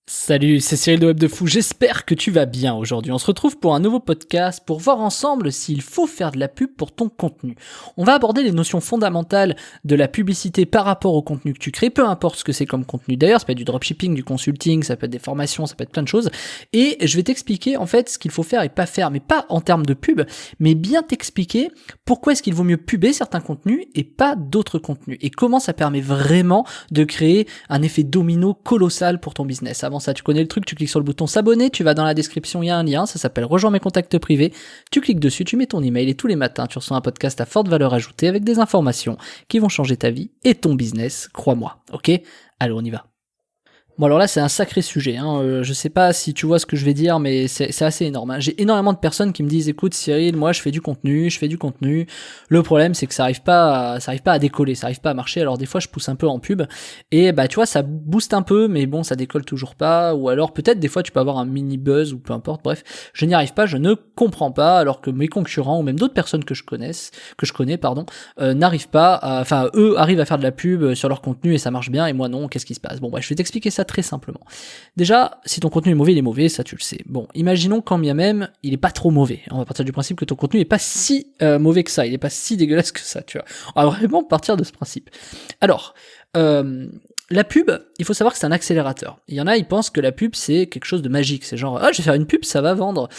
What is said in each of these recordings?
Salut, c'est Cyril de Web de Fou, j'espère que tu vas bien aujourd'hui. On se retrouve pour un nouveau podcast pour voir ensemble s'il faut faire de la pub pour ton contenu. On va aborder les notions fondamentales de la publicité par rapport au contenu que tu crées, peu importe ce que c'est comme contenu d'ailleurs, ça peut être du dropshipping, du consulting, ça peut être des formations, ça peut être plein de choses. Et je vais t'expliquer en fait ce qu'il faut faire et pas faire, mais pas en termes de pub, mais bien t'expliquer pourquoi est-ce qu'il vaut mieux puber certains contenus et pas d'autres contenus. Et comment ça permet vraiment de créer un effet domino colossal pour ton business. Avant ça, tu connais le truc, tu cliques sur le bouton s'abonner, tu vas dans la description, il y a un lien, ça s'appelle rejoins mes contacts privés, tu cliques dessus, tu mets ton email et tous les matins, tu reçois un podcast à forte valeur ajoutée avec des informations qui vont changer ta vie et ton business, crois-moi, ok? Allez, on y va. Bon alors là c'est un sacré sujet, je sais pas si tu vois ce que je vais dire mais c'est assez énorme. J'ai énormément de personnes qui me disent écoute Cyril, moi je fais du contenu, le problème c'est que ça arrive pas à décoller, ça arrive pas à marcher, alors des fois je pousse un peu en pub et bah tu vois ça booste un peu mais bon ça décolle toujours pas, ou alors peut-être des fois tu peux avoir un mini buzz ou peu importe, bref, je n'y arrive pas, je ne comprends pas alors que mes concurrents ou même d'autres personnes que je connais n'arrivent pas eux arrivent à faire de la pub sur leur contenu et ça marche bien et moi non, qu'est-ce qui se passe? Bon je vais t'expliquer ça très simplement. Déjà, si ton contenu est mauvais, il est mauvais, ça tu le sais. Bon, imaginons quand bien même, il est pas trop mauvais. On va partir du principe que ton contenu est pas si mauvais que ça, il est pas si dégueulasse que ça, tu vois. On va vraiment partir de ce principe. Alors, la pub, il faut savoir que c'est un accélérateur. Il y en a, ils pensent que la pub c'est quelque chose de magique, c'est genre je vais faire une pub, ça va vendre.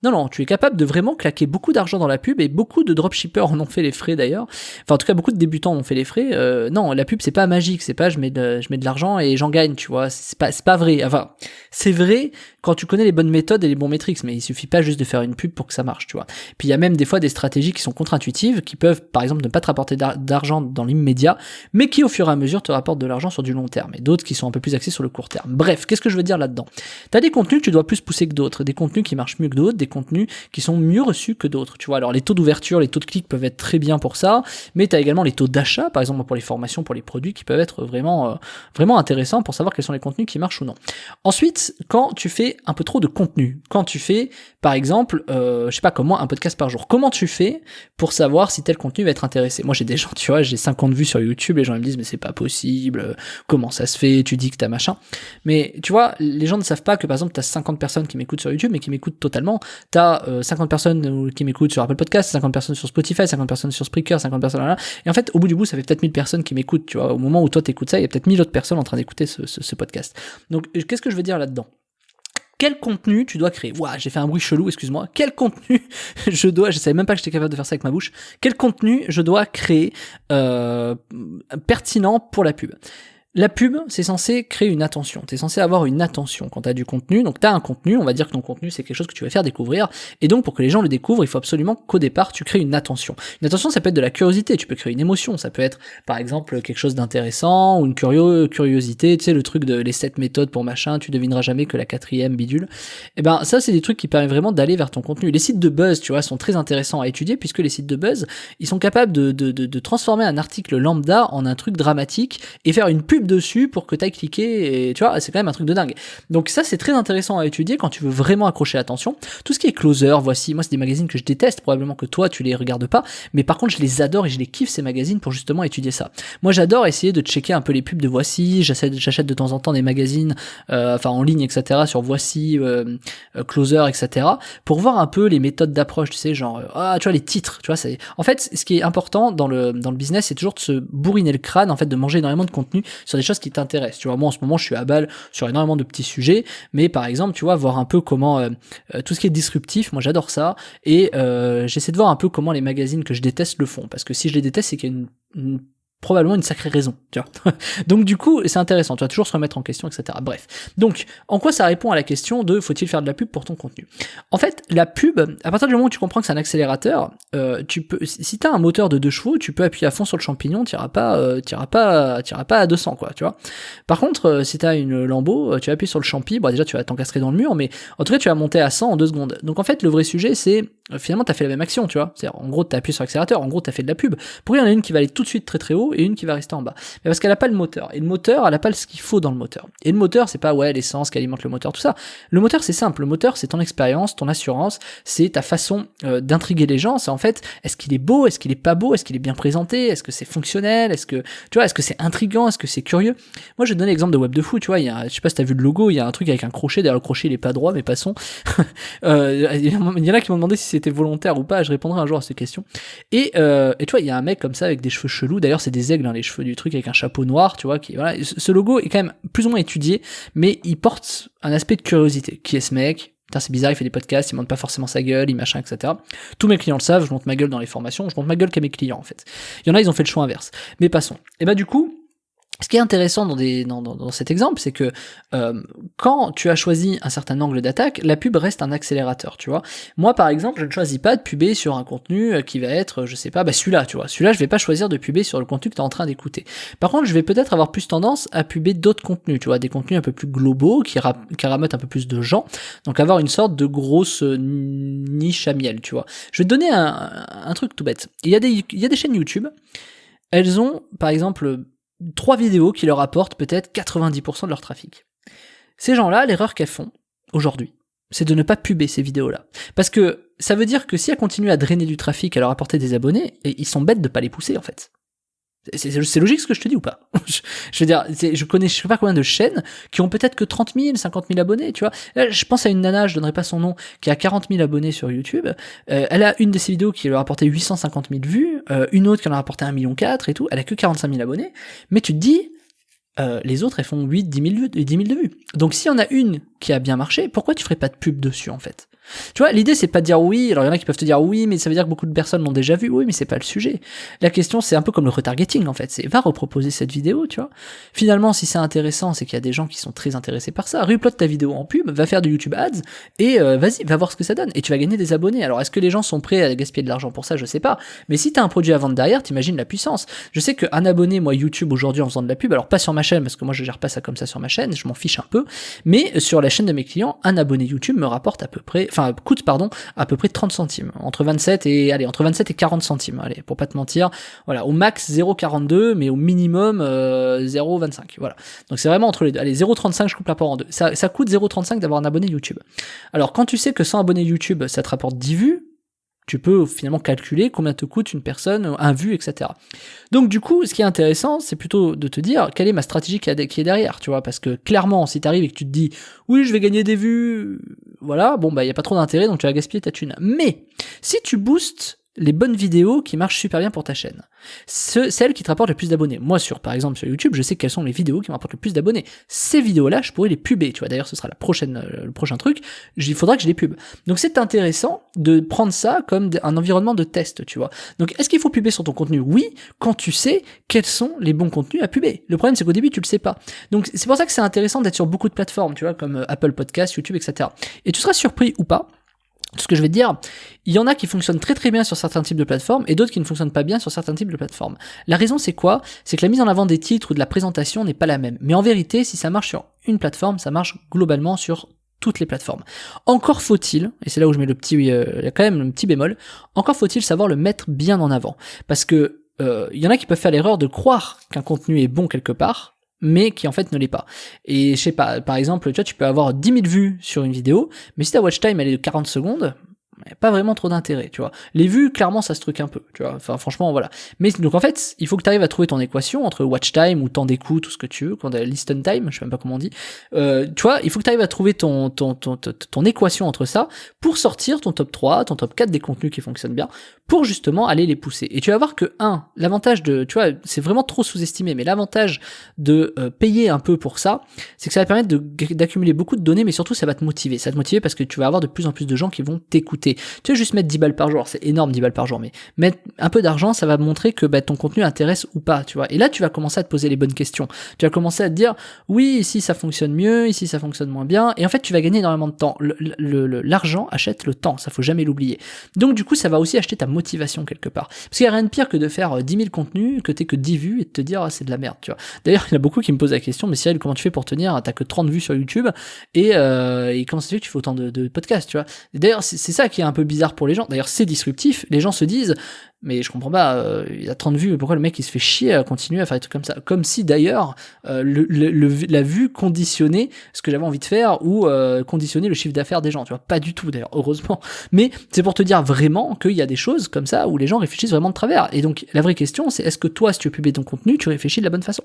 Non, tu es capable de vraiment claquer beaucoup d'argent dans la pub et beaucoup de dropshippers en ont fait les frais d'ailleurs. Enfin, en tout cas, beaucoup de débutants en ont fait les frais. Non, la pub c'est pas magique, c'est pas je mets de l'argent et j'en gagne, tu vois. C'est pas vrai. Enfin, c'est vrai quand tu connais les bonnes méthodes et les bons métriques, mais il suffit pas juste de faire une pub pour que ça marche, tu vois. Puis il y a même des fois des stratégies qui sont contre-intuitives, qui peuvent par exemple ne pas te rapporter d'argent dans l'immédiat, mais qui au fur et à mesure te rapportent de l'argent sur du long terme. Et d'autres qui sont un peu plus axés sur le court terme. Bref, qu'est-ce que je veux dire là-dedans? T'as des contenus que tu dois plus pousser que d'autres, des contenus qui marchent mieux que d'autres, des contenus qui sont mieux reçus que d'autres, tu vois. Alors les taux d'ouverture, les taux de clics peuvent être très bien pour ça, mais tu as également les taux d'achat, par exemple pour les formations, pour les produits, qui peuvent être vraiment intéressants pour savoir quels sont les contenus qui marchent ou non. Ensuite, quand tu fais un peu trop de contenu, quand tu fais par exemple, je sais pas comme moi, un podcast par jour, comment tu fais pour savoir si tel contenu va être intéressé? Moi j'ai des gens, tu vois, j'ai 50 vues sur YouTube, les gens ils me disent mais c'est pas possible, comment ça se fait, tu dis que t'as machin, mais tu vois, les gens ne savent pas que par exemple t'as 50 personnes qui m'écoutent sur YouTube mais qui m'écoutent totalement, t'as 50 personnes qui m'écoutent sur Apple Podcast, 50 personnes sur Spotify, 50 personnes sur Spreaker, 50 personnes là, et en fait au bout du bout ça fait peut-être 1000 personnes qui m'écoutent, tu vois, au moment où toi t'écoutes ça, il y a peut-être 1000 autres personnes en train d'écouter ce podcast. Donc qu'est-ce que je veux dire là-dedans? Quel contenu tu dois créer? Ouah, j'ai fait un bruit chelou, excuse-moi. Quel contenu je savais même pas que j'étais capable de faire ça avec ma bouche. Quel contenu je dois créer pertinent pour la pub? La pub, c'est censé créer une attention. T'es censé avoir une attention quand t'as du contenu. Donc t'as un contenu, on va dire que ton contenu c'est quelque chose que tu vas faire découvrir. Et donc pour que les gens le découvrent, il faut absolument qu'au départ tu crées une attention. Une attention, ça peut être de la curiosité. Tu peux créer une émotion. Ça peut être par exemple quelque chose d'intéressant ou une curiosité. Tu sais le truc de les 7 méthodes pour machin. Tu devineras jamais que la 4e bidule. Et ben ça c'est des trucs qui permettent vraiment d'aller vers ton contenu. Les sites de buzz, tu vois, sont très intéressants à étudier puisque les sites de buzz, ils sont capables de transformer un article lambda en un truc dramatique et faire une pub dessus pour que t'ailles cliquer, et tu vois, c'est quand même un truc de dingue. Donc ça c'est très intéressant à étudier quand tu veux vraiment accrocher l'attention. Tout ce qui est closer, voici, moi c'est des magazines que je déteste, probablement que toi tu les regardes pas, mais par contre je les adore et je les kiffe ces magazines pour justement étudier ça. Moi j'adore essayer de checker un peu les pubs de Voici, j'achète de temps en temps des magazines en ligne, etc., sur Voici, Closer, etc., pour voir un peu les méthodes d'approche, tu sais, genre tu vois les titres, tu vois, c'est en fait ce qui est important dans le business, c'est toujours de se bourriner le crâne, en fait, de manger énormément de contenu sur des choses qui t'intéressent. Tu vois, moi en ce moment je suis à balle sur énormément de petits sujets, mais par exemple tu vois, voir un peu comment tout ce qui est disruptif, moi j'adore ça, et j'essaie de voir un peu comment les magazines que je déteste le font, parce que si je les déteste c'est qu'il y a probablement une sacrée raison, tu vois. Donc du coup, c'est intéressant, tu vas toujours se remettre en question, etc. Bref. Donc, en quoi ça répond à la question de faut-il faire de la pub pour ton contenu? En fait, la pub, à partir du moment où tu comprends que c'est un accélérateur, tu peux, si t'as un moteur de 2 chevaux, tu peux appuyer à fond sur le champignon, t'iras pas à 200, quoi, tu vois. Par contre, si t'as une Lambo, tu appuies sur le champi, bon déjà tu vas t'encastrer dans le mur, mais en tout cas tu vas monter à 100 en 2 secondes. Donc en fait, le vrai sujet c'est, finalement t'as fait la même action, tu vois. C'est-à-dire, en gros t'as appuyé sur l'accélérateur, en gros t'as fait de la pub. Pour il y en a une qui va aller tout de suite très très haut, haut et une qui va rester en bas. Mais parce qu'elle a pas le moteur. Et le moteur, elle a pas ce qu'il faut dans le moteur. Et le moteur, c'est pas, l'essence qui alimente le moteur, tout ça. Le moteur, c'est simple. Le moteur, c'est ton expérience, ton assurance, c'est ta façon d'intriguer les gens. C'est en fait, est-ce qu'il est beau, est-ce qu'il est pas beau, est-ce qu'il est bien présenté, est-ce que c'est fonctionnel, est-ce que c'est intriguant, est-ce que c'est curieux. Moi, je vais donner l'exemple de Web de Fou, tu vois, je sais pas si t'as vu le logo, il y a un truc avec un crochet, d'ailleurs le crochet il est pas droit, mais passons. Il y en a qui m'ont demandé si c'était volontaire ou pas, je répondrai un jour à cette question. Et tu vois, il y a un mec comme ça avec des cheveux chelous, d'ailleurs c'est des aigles, hein, les cheveux du truc, avec un chapeau noir, tu vois, voilà. Ce logo est quand même plus ou moins étudié, mais il porte un aspect de curiosité. Qui est ce mec? Putain, c'est bizarre, il fait des podcasts, il montre pas forcément sa gueule, il machin, etc. Tous mes clients le savent, je montre ma gueule dans les formations, je montre ma gueule qu'à mes clients, en fait. Il y en a, ils ont fait le choix inverse. Mais passons. Et bah, du coup, ce qui est intéressant dans cet exemple, c'est que quand tu as choisi un certain angle d'attaque, la pub reste un accélérateur, tu vois. Moi, par exemple, je ne choisis pas de puber sur un contenu qui va être, je sais pas, celui-là, tu vois. Celui-là, je vais pas choisir de puber sur le contenu que tu es en train d'écouter. Par contre, je vais peut-être avoir plus tendance à puber d'autres contenus, tu vois, des contenus un peu plus globaux, qui rameutent un peu plus de gens, donc avoir une sorte de grosse niche à miel, tu vois. Je vais te donner un truc tout bête. Il y a des chaînes YouTube, elles ont, par exemple, 3 vidéos qui leur apportent peut-être 90% de leur trafic. Ces gens-là, l'erreur qu'elles font aujourd'hui, c'est de ne pas puber ces vidéos-là. Parce que ça veut dire que si elles continuent à drainer du trafic, à leur apporter des abonnés, et ils sont bêtes de pas les pousser en fait. C'est logique ce que je te dis ou pas? Je veux dire, je connais je sais pas combien de chaînes qui ont peut-être que 30 000, 50 000 abonnés, tu vois. Là, je pense à une nana, je donnerai pas son nom, qui a 40 000 abonnés sur YouTube. Elle a une de ses vidéos qui leur a apporté 850 000 vues, une autre qui en a rapporté 1,4 million et tout. Elle a que 45 000 abonnés. Mais tu te dis, les autres, elles font 8, 10 000 de vues. Donc s'il y en a une qui a bien marché, pourquoi tu ferais pas de pub dessus, en fait? Tu vois, l'idée c'est pas de dire oui, alors il y en a qui peuvent te dire oui, mais ça veut dire que beaucoup de personnes l'ont déjà vu, oui, mais c'est pas le sujet. La question c'est un peu comme le retargeting en fait, c'est va reproposer cette vidéo, tu vois. Finalement, si c'est intéressant, c'est qu'il y a des gens qui sont très intéressés par ça. Upload ta vidéo en pub, va faire du YouTube Ads, et vas-y, va voir ce que ça donne, et tu vas gagner des abonnés. Alors est-ce que les gens sont prêts à gaspiller de l'argent pour ça? Je sais pas. Mais si t'as un produit à vendre derrière, t'imagines la puissance. Je sais qu'un abonné, moi YouTube aujourd'hui en faisant de la pub, alors pas sur ma chaîne, parce que moi je gère pas ça comme ça sur ma chaîne, je m'en fiche un peu, mais sur la chaîne de mes clients, un abonné YouTube me rapporte coûte à peu près 30 centimes, entre 27 et 40 centimes, allez, pour pas te mentir, voilà, au max 0,42, mais au minimum 0,25, voilà. Donc c'est vraiment entre les deux, allez, 0,35 je coupe la part en deux, ça coûte 0,35 d'avoir un abonné YouTube. Alors quand tu sais que 100 abonnés YouTube, ça te rapporte 10 vues, tu peux finalement calculer combien te coûte une personne, un vu, etc. Donc du coup, ce qui est intéressant, c'est plutôt de te dire quelle est ma stratégie qui est derrière, tu vois, parce que clairement, si t'arrives et que tu te dis oui, je vais gagner des vues, voilà, bon bah y a pas trop d'intérêt, donc tu vas gaspiller ta thune. Mais si tu boostes les bonnes vidéos qui marchent super bien pour ta chaîne, celles qui te rapportent le plus d'abonnés. Moi, par exemple sur YouTube, je sais quelles sont les vidéos qui me rapportent le plus d'abonnés. Ces vidéos-là, je pourrais les puber, tu vois. D'ailleurs, ce sera le prochain truc. Il faudra que je les pube. Donc, c'est intéressant de prendre ça comme un environnement de test, tu vois. Donc, est-ce qu'il faut puber sur ton contenu? Oui, quand tu sais quels sont les bons contenus à puber. Le problème, c'est qu'au début, tu le sais pas. Donc, c'est pour ça que c'est intéressant d'être sur beaucoup de plateformes, tu vois, comme Apple Podcasts, YouTube, etc. Et tu seras surpris ou pas. Ce que je vais te dire, il y en a qui fonctionnent très très bien sur certains types de plateformes et d'autres qui ne fonctionnent pas bien sur certains types de plateformes. La raison c'est quoi? C'est que la mise en avant des titres ou de la présentation n'est pas la même. Mais en vérité, si ça marche sur une plateforme, ça marche globalement sur toutes les plateformes. Encore faut-il, et c'est là où je mets il y a quand même un petit bémol, encore faut-il savoir le mettre bien en avant. Parce que il y en a qui peuvent faire l'erreur de croire qu'un contenu est bon quelque part, mais qui en fait ne l'est pas. Et je sais pas, par exemple, tu vois, tu peux avoir 10 000 vues sur une vidéo, mais si ta watch time elle est de 40 secondes, pas vraiment trop d'intérêt, tu vois. Les vues, clairement, ça se truque un peu, tu vois. Enfin, franchement, voilà. Mais donc en fait, il faut que tu arrives à trouver ton équation entre watch time ou temps d'écoute ou ce que tu veux, quand listen time, je sais même pas comment on dit. Tu vois, il faut que tu arrives à trouver ton équation entre ça pour sortir ton top 3, ton top 4 des contenus qui fonctionnent bien, pour justement aller les pousser. Et tu vas voir que l'avantage de, tu vois, c'est vraiment trop sous-estimé, mais l'avantage de payer un peu pour ça, c'est que ça va permettre d'accumuler beaucoup de données, mais surtout ça va te motiver. Ça va te motiver parce que tu vas avoir de plus en plus de gens qui vont t'écouter. Tu vas juste mettre 10 balles par jour, c'est énorme 10 balles par jour, mais mettre un peu d'argent, ça va montrer que ton contenu intéresse ou pas, tu vois. Et là, tu vas commencer à te poser les bonnes questions. Tu vas commencer à te dire, oui, ici ça fonctionne mieux, ici ça fonctionne moins bien, et en fait, tu vas gagner énormément de temps. L'argent achète le temps, ça faut jamais l'oublier. Donc du coup, ça va aussi acheter ta motivation quelque part. Parce qu'il y a rien de pire que de faire 10 000 contenus, que t'aies que 10 vues, et de te dire, c'est de la merde, tu vois. D'ailleurs, il y en a beaucoup qui me posent la question, mais Cyril, comment tu fais pour tenir? T'as que 30 vues sur YouTube, et comment ça se fait que tu fais autant de podcasts, tu vois. Et d'ailleurs, c'est ça qui est un peu bizarre pour les gens, d'ailleurs c'est disruptif, les gens se disent mais je comprends pas, il a 30 vues, pourquoi le mec il se fait chier à continuer à faire des trucs comme ça? Comme si d'ailleurs la vue conditionnait ce que j'avais envie de faire ou conditionnait le chiffre d'affaires des gens, tu vois, pas du tout d'ailleurs, heureusement. Mais c'est pour te dire vraiment qu'il y a des choses comme ça où les gens réfléchissent vraiment de travers. Et donc la vraie question c'est est-ce que toi, si tu veux publier ton contenu, tu réfléchis de la bonne façon?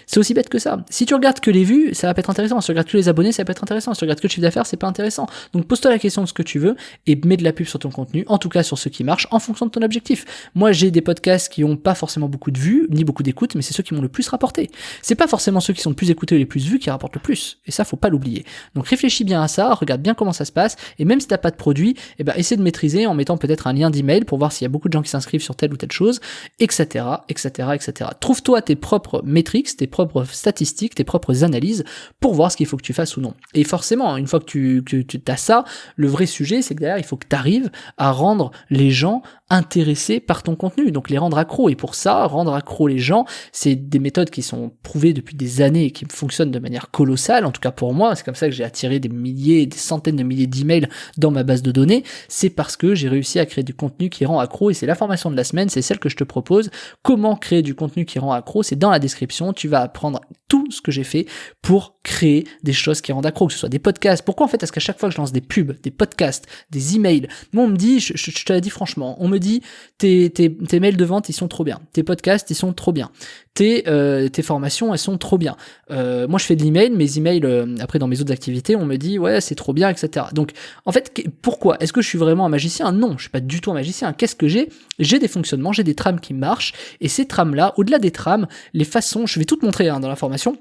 C'est aussi bête que ça. Si tu regardes que les vues, ça va pas être intéressant. Si tu regardes que les abonnés, ça va pas être intéressant. Si tu regardes que le chiffre d'affaires, c'est pas intéressant. Donc pose-toi la question de ce que tu veux et mets de la pub sur ton contenu, en tout cas sur ce qui marche, en fonction de ton objectif. Moi, j'ai des podcasts qui ont pas forcément beaucoup de vues, ni beaucoup d'écoutes, mais c'est ceux qui m'ont le plus rapporté. C'est pas forcément ceux qui sont le plus écoutés ou les plus vus qui rapportent le plus. Et ça, faut pas l'oublier. Donc réfléchis bien à ça, regarde bien comment ça se passe, et même si t'as pas de produit, essaie de maîtriser en mettant peut-être un lien d'email pour voir s'il y a beaucoup de gens qui s'inscrivent sur telle ou telle chose, etc., etc., etc. Trouve-toi tes propres métriques, tes propres statistiques, tes propres analyses pour voir ce qu'il faut que tu fasses ou non. Et forcément, une fois que tu as ça, le vrai sujet, c'est que derrière, il faut que tu arrives à rendre les gens intéressés par ton contenu, donc les rendre accros. Et pour ça, rendre accros les gens, c'est des méthodes qui sont prouvées depuis des années et qui fonctionnent de manière colossale, en tout cas pour moi, c'est comme ça que j'ai attiré des milliers, des centaines de milliers d'emails dans ma base de données, c'est parce que j'ai réussi à créer du contenu qui rend accro, et c'est la formation de la semaine, c'est celle que je te propose. Comment créer du contenu qui rend accro, c'est dans la description, tu vas apprendre tout ce que j'ai fait pour créer des choses qui rendent accro, que ce soit des podcasts. Pourquoi en fait est-ce qu'à chaque fois que je lance des pubs, des podcasts, des emails, moi on me dit, je te l'ai dit franchement, on me dit tes mails de vente ils sont trop bien, tes podcasts ils sont trop bien, tes formations elles sont trop bien. Moi je fais de l'email, mes emails après dans mes autres activités on me dit ouais c'est trop bien, etc. Donc en fait pourquoi? Est-ce que je suis vraiment un magicien? Non, je suis pas du tout un magicien. Qu'est-ce que j'ai? J'ai des fonctionnements, j'ai des trames qui marchent, et ces trames là, au-delà des trames, les façons, je vais tout te montrer dans la formation.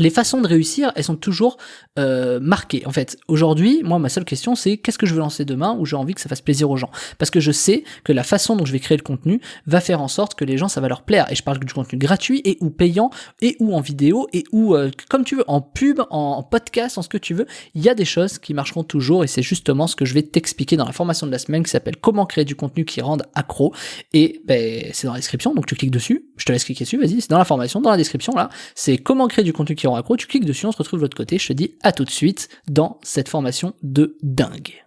Les façons de réussir, elles sont toujours marquées. En fait, aujourd'hui, moi, ma seule question, c'est qu'est-ce que je veux lancer demain où j'ai envie que ça fasse plaisir aux gens. Parce que je sais que la façon dont je vais créer le contenu va faire en sorte que les gens, ça va leur plaire. Et je parle du contenu gratuit et ou payant et ou en vidéo et ou comme tu veux, en pub, en podcast, en ce que tu veux. Il y a des choses qui marcheront toujours et c'est justement ce que je vais t'expliquer dans la formation de la semaine qui s'appelle comment créer du contenu qui rende accro. Et c'est dans la description, donc tu cliques dessus. Je te laisse cliquer dessus, vas-y, c'est dans la formation, dans la description là. C'est comment créer du contenu qui rend accro, tu cliques dessus, on se retrouve de l'autre côté, je te dis à tout de suite dans cette formation de dingue.